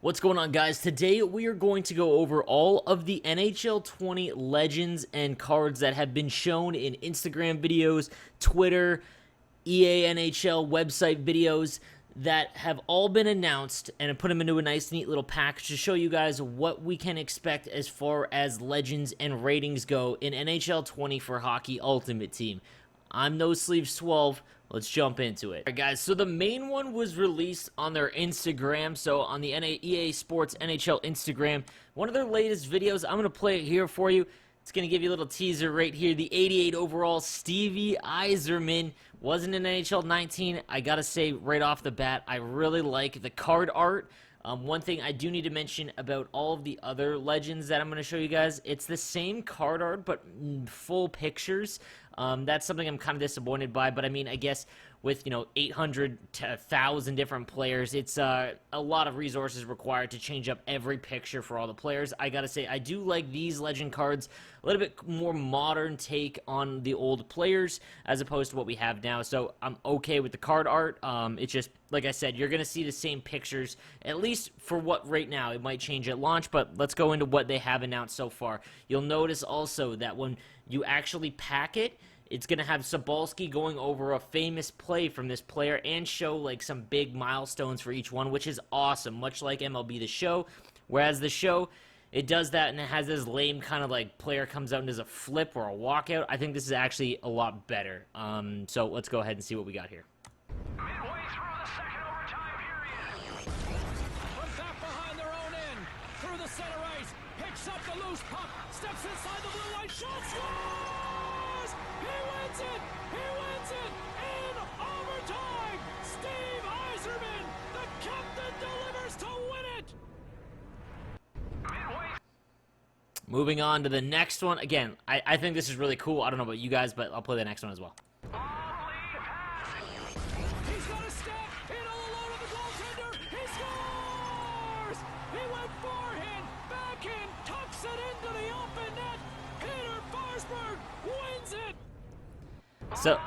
What's going on, guys? Today we are going to go over all of the NHL 20 legends and cards that have been shown in Instagram videos, Twitter, EANHL website videos that have all been announced, and I put them into a nice neat little package to show you guys what we can expect as far as legends and ratings go in NHL 20 for Hockey Ultimate Team. I'm No Sleeves 12. Let's jump into it. All right, guys, so the main one was released on their Instagram, so on the EA Sports NHL Instagram. One of their latest videos, I'm going to play it here for you. It's going to give you a little teaser right here. The 88 overall Stevie Yzerman wasn't in NHL 19. I got to say right off the bat, I really like the card art. One thing I do need to mention about all of the other legends that I'm going to show you guys, it's the same card art, but full pictures. That's something I'm kind of disappointed by, but I mean, I guess with, 800 to 1,000 different players, it's a lot of resources required to change up every picture for all the players. I gotta say, I do like these legend cards, a little bit more modern take on the old players as opposed to what we have now, so I'm okay with the card art. It's just, like I said, you're gonna see the same pictures, at least for what right now. It might change at launch, but let's go into what they have announced so far. You'll notice also that when you actually pack it, it's going to have Sobolski going over a famous play from this player and show like some big milestones for each one, which is awesome, much like MLB The Show. Whereas The Show, it does that and it has this lame kind of like player comes out and does a flip or a walkout. I think this is actually a lot better. So let's go ahead and see what we got here. Midway through the second overtime period. Put back behind their own end. Through the center ice. Picks up the loose puck. Steps inside the blue line. Shot, scores! He wins it! He wins it! In overtime! Steve Yzerman, the captain, delivers to win it! Midway. Moving on to the next one. Again, I think this is really cool. I don't know about you guys, but I'll play the next one as well. He's got a step in all alone of the goaltender. He scores! He went forehand, backhand, tucks it into the open net. Peter Forsberg wins it. So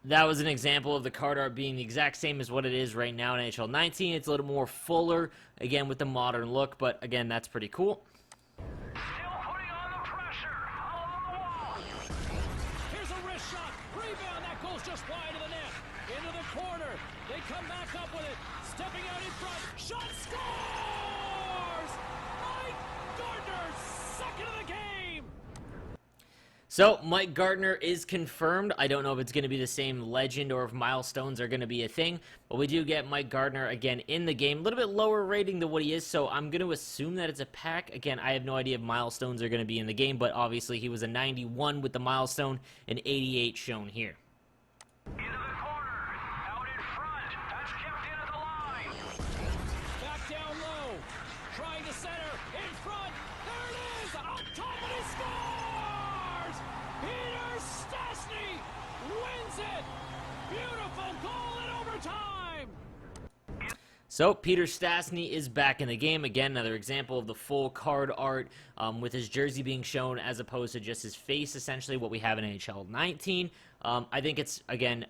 that was an example of the card art being the exact same as what it is right now in NHL 19. It's a little more fuller, again, with the modern look, but again, that's pretty cool. Still putting on the pressure. Along the wall. Here's a wrist shot. Rebound. That goes just wide of the net. Into the corner. They come back up with it. Stepping out in front. Shot, scores! Mike Gardner, second of the game. So Mike Gardner is confirmed. I don't know if it's going to be the same legend or if milestones are going to be a thing, but we do get Mike Gardner again in the game. A little bit lower rating than what he is, so I'm going to assume that it's a pack. Again, I have no idea if milestones are going to be in the game, but obviously he was a 91 with the milestone and 88 shown here. Into the corner. Out in front. That's kept into the line. Back down low. Trying to center. In front. There it is. Up top and he scores! Peter Stastny wins it. Beautiful goal in overtime. So Peter Stastny is back in the game. Again, another example of the full card art with his jersey being shown as opposed to just his face, essentially what we have in NHL 19. I think it's, again,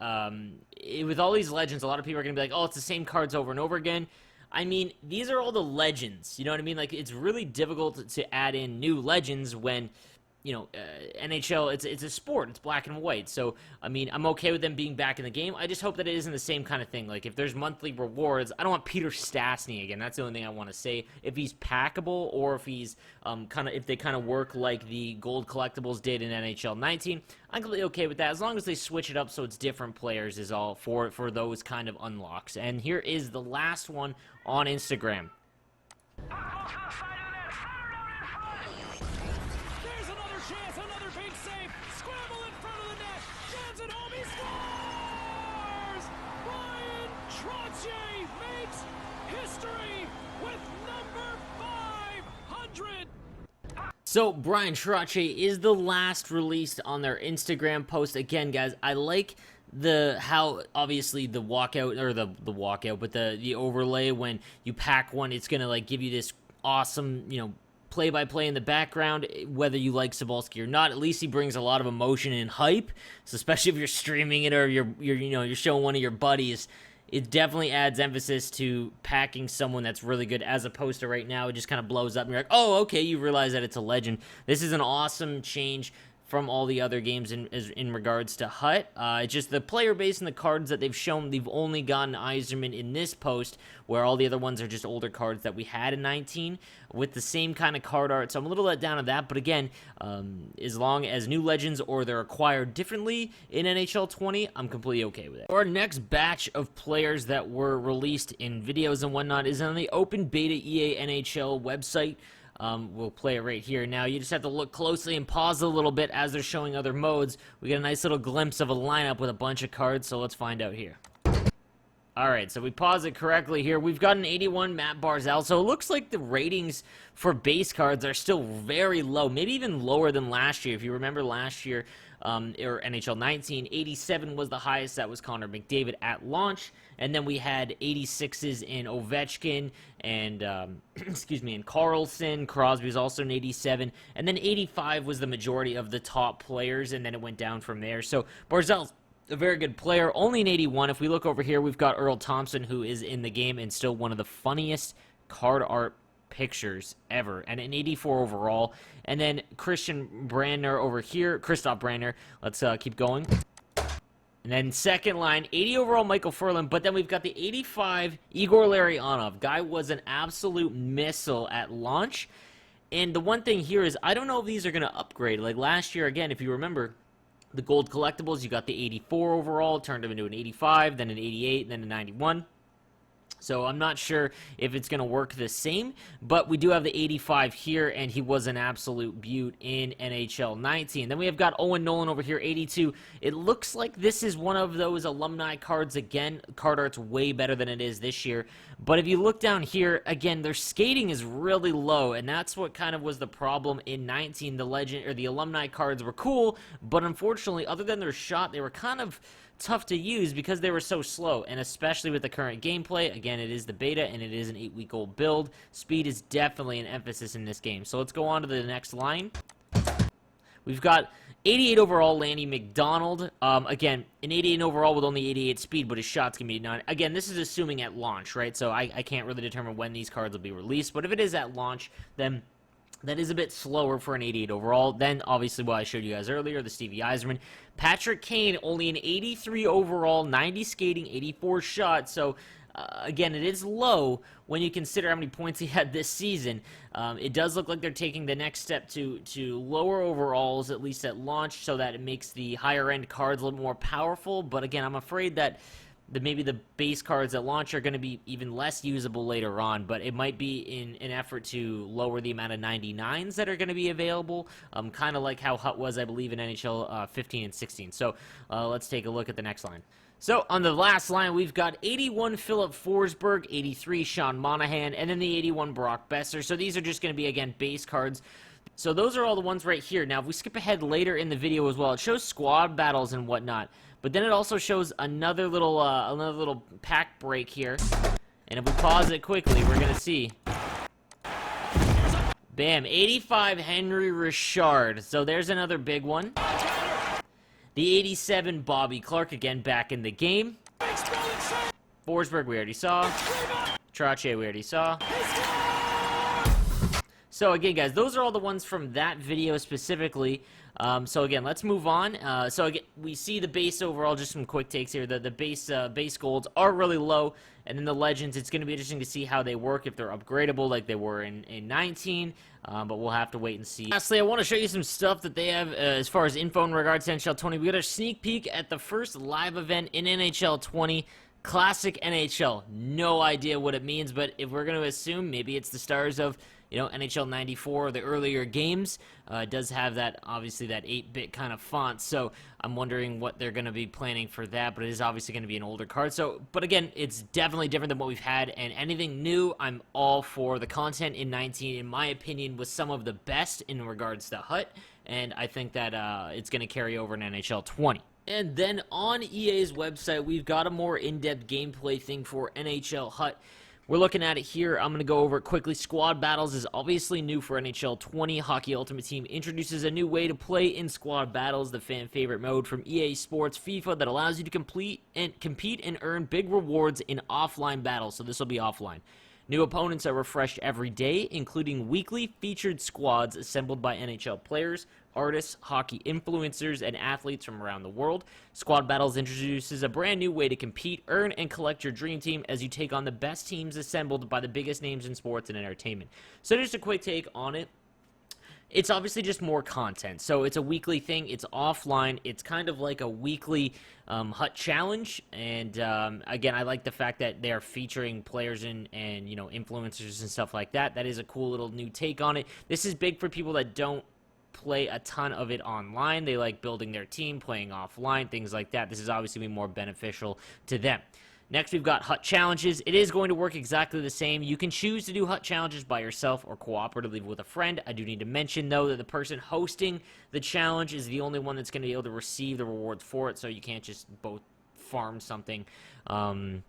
with all these legends, a lot of people are going to be like, oh, it's the same cards over and over again. I mean, these are all the legends, you know what I mean? Like, it's really difficult to add in new legends when, NHL, it's a sport, it's black and white, so, I mean, I'm okay with them being back in the game. I just hope that it isn't the same kind of thing. Like, if there's monthly rewards, I don't want Peter Stastny again. That's the only thing I want to say. If he's packable, or if he's if they kind of work like the gold collectibles did in NHL 19, I'm completely okay with that, as long as they switch it up so it's different players is all for those kind of unlocks. And here is the last one on Instagram. There's another chance, another big save. Scramble in front of the net. Johnson home, he scores! Brian Trottier makes history with number 500. So Brian Trottier is the last released on their Instagram post. Again, guys, I like how obviously the walkout, or the walkout, but the overlay when you pack one, it's gonna like give you this awesome, play-by-play in the background, whether you like Sobolski or not. At least he brings a lot of emotion and hype. So especially if you're streaming it or you're showing one of your buddies, it definitely adds emphasis to packing someone that's really good, as opposed to right now it just kind of blows up and you're like, oh, okay, you realize that it's a legend. This is an awesome change from all the other games in regards to HUT. It's just the player base and the cards that they've shown. They've only gotten Yzerman in this post, where all the other ones are just older cards that we had in 19 with the same kind of card art. So I'm a little let down on that, but again, as long as new legends or they're acquired differently in NHL 20, I'm completely okay with it. Our next batch of players that were released in videos and whatnot is on the open beta EANHL website. We'll play it right here. Now, you just have to look closely and pause a little bit as they're showing other modes. We get a nice little glimpse of a lineup with a bunch of cards, so let's find out here. Alright, so we pause it correctly here. We've got an 81 Matt Barzal, so it looks like the ratings for base cards are still very low, maybe even lower than last year. If you remember last year, or NHL 19, 87 was the highest. That was Connor McDavid at launch. And then we had 86s in Ovechkin and, excuse me, in Carlson. Crosby was also an 87. And then 85 was the majority of the top players, and then it went down from there. So Barzal's a very good player, only an 81. If we look over here, we've got Earl Thompson, who is in the game and still one of the funniest card art pictures ever, and an 84 overall. And then Christian Brandner over here, Christoph Brandner. Let's keep going. And then second line, 80 overall Michael Furlan, but then we've got the 85 Igor Larionov. Guy was an absolute missile at launch. And the one thing here is, I don't know if these are going to upgrade. Like last year, again, if you remember, the gold collectibles, you got the 84 overall, turned him into an 85, then an 88, then a 91. So I'm not sure if it's going to work the same, but we do have the 85 here, and he was an absolute beaut in NHL 19. Then we have got Owen Nolan over here, 82. It looks like this is one of those alumni cards again. Card art's way better than it is this year. But if you look down here, again, their skating is really low, and that's what kind of was the problem in 19. The legend or the alumni cards were cool, but unfortunately, other than their shot, they were kind of tough to use because they were so slow, and especially with the current gameplay. Again, it is the beta and it is an 8-week-old build. Speed is definitely an emphasis in this game. So let's go on to the next line. We've got 88 overall Lanny McDonald. Again, an 88 overall with only 88 speed, but his shot's gonna be 9. Again, this is assuming at launch, right? So I can't really determine when these cards will be released, but if it is at launch, then that is a bit slower for an 88 overall. Then, obviously, what I showed you guys earlier, the Stevie Yzerman. Patrick Kane, only an 83 overall, 90 skating, 84 shot. So, again, it is low when you consider how many points he had this season. It does look like they're taking the next step to lower overalls, at least at launch, so that it makes the higher-end cards a little more powerful. But, again, I'm afraid that maybe the base cards at launch are going to be even less usable later on, but it might be in an effort to lower the amount of 99s that are going to be available, kind of like how HUT was, I believe, in NHL 15 and 16. So let's take a look at the next line. So on the last line, we've got 81 Philip Forsberg, 83 Sean Monahan, and then the 81 Brock Besser. So these are just going to be, again, base cards. So those are all the ones right here. Now, if we skip ahead later in the video as well, it shows squad battles and whatnot. But then it also shows another little pack break here. And if we pause it quickly, we're going to see. Bam, 85 Henry Richard. So there's another big one. The 87 Bobby Clark, again, back in the game. Forsberg, we already saw. Trottier, we already saw. So again, guys, those are all the ones from that video specifically. So again, let's move on. So again, we see the base overall, just some quick takes here. The base golds are really low, and then the legends, it's going to be interesting to see how they work, if they're upgradable like they were in 19, but we'll have to wait and see. Lastly, I want to show you some stuff that they have as far as info in regards to NHL 20. We got a sneak peek at the first live event in NHL 20. Classic NHL. No idea what it means, but if we're going to assume maybe it's the stars of, you know, NHL 94 or the earlier games. It does have that, obviously, that 8-bit kind of font, so I'm wondering what they're going to be planning for that, but it is obviously going to be an older card. So, but again, it's definitely different than what we've had, and anything new, I'm all for. The content in 19, in my opinion, was some of the best in regards to HUT, and I think that it's going to carry over in NHL 20. And then on EA's website, we've got a more in-depth gameplay thing for NHL HUT. We're looking at it here. I'm going to go over it quickly. Squad battles is obviously new for NHL 20. Hockey Ultimate Team introduces a new way to play in squad battles, the fan favorite mode from EA Sports FIFA that allows you to compete and earn big rewards in offline battles. So this will be offline. New opponents are refreshed every day, including weekly featured squads assembled by NHL players, artists, hockey influencers, and athletes from around the world. Squad Battles introduces a brand new way to compete, earn, and collect your dream team as you take on the best teams assembled by the biggest names in sports and entertainment. So just a quick take on it. It's obviously just more content. So it's a weekly thing. It's offline. It's kind of like a weekly hut challenge. And again, I like the fact that they are featuring players and you know, influencers and stuff like that. That is a cool little new take on it. This is big for people that don't play a ton of it online. They like building their team, playing offline, things like that. This is obviously be more beneficial to them. Next, we've got hut challenges. It is going to work exactly the same. You can choose to do hut challenges by yourself or cooperatively with a friend. I do need to mention, though, that the person hosting the challenge is the only one that's going to be able to receive the rewards for it, so you can't just both farm something. The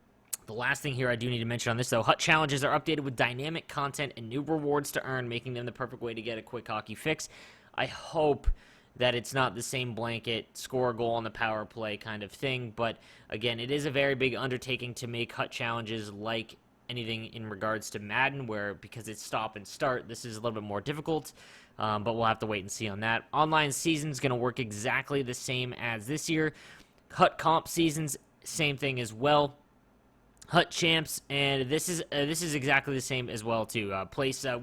last thing here I do need to mention on this, though, hut challenges are updated with dynamic content and new rewards to earn, making them the perfect way to get a quick hockey fix. I hope that it's not the same blanket score a goal on the power play kind of thing, but again, it is a very big undertaking to make hut challenges like anything in regards to Madden, where because it's stop and start, this is a little bit more difficult, but we'll have to wait and see on that. Online season's going to work exactly the same as this year. Hut comp seasons, same thing as well. Hut champs, and this is exactly the same as well too.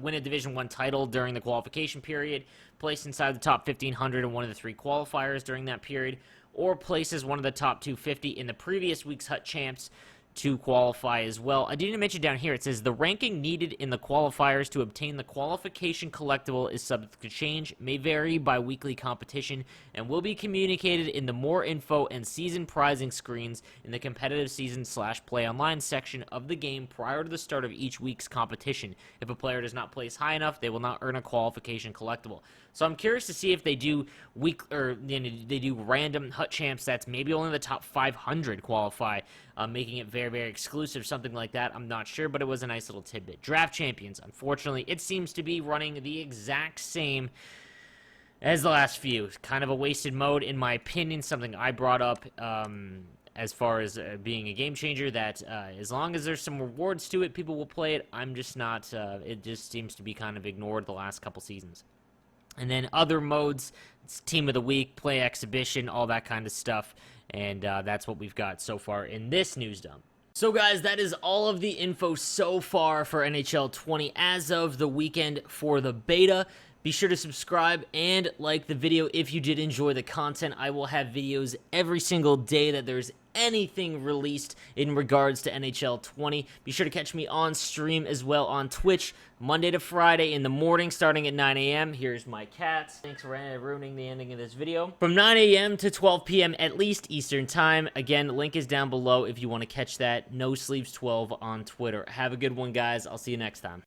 Win a Division I title during the qualification period, place inside the top 1,500 in one of the 3 qualifiers during that period, or place as one of the top 250 in the previous week's Hut champs to qualify as well. I didn't mention down here, it says the ranking needed in the qualifiers to obtain the qualification collectible is subject to change, may vary by weekly competition, and will be communicated in the more info and season prizing screens in the competitive season/play online section of the game prior to the start of each week's competition. If a player does not place high enough, they will not earn a qualification collectible. So I'm curious to see if they do they do random hut champs that's maybe only the top 500 qualify, making it very, very exclusive, something like that. I'm not sure, but it was a nice little tidbit. Draft champions, unfortunately, it seems to be running the exact same as the last few. Kind of a wasted mode, in my opinion, something I brought up as far as being a game changer, that as long as there's some rewards to it, people will play it. I'm just not, it just seems to be kind of ignored the last couple seasons. And then other modes, it's Team of the Week, Play Exhibition, all that kind of stuff. And that's what we've got so far in this news dump. So guys, that is all of the info so far for NHL 20 as of the weekend for the beta. Be sure to subscribe and like the video if you did enjoy the content. I will have videos every single day that there's anything released in regards to NHL 20. Be sure to catch me on stream as well on Twitch, Monday to Friday in the morning starting at 9 a.m. Here's my cat. Thanks for ruining the ending of this video. From 9 a.m. to 12 p.m. at least Eastern Time. Again, link is down below if you want to catch that. No Sleeves 12 on Twitter. Have a good one, guys. I'll see you next time.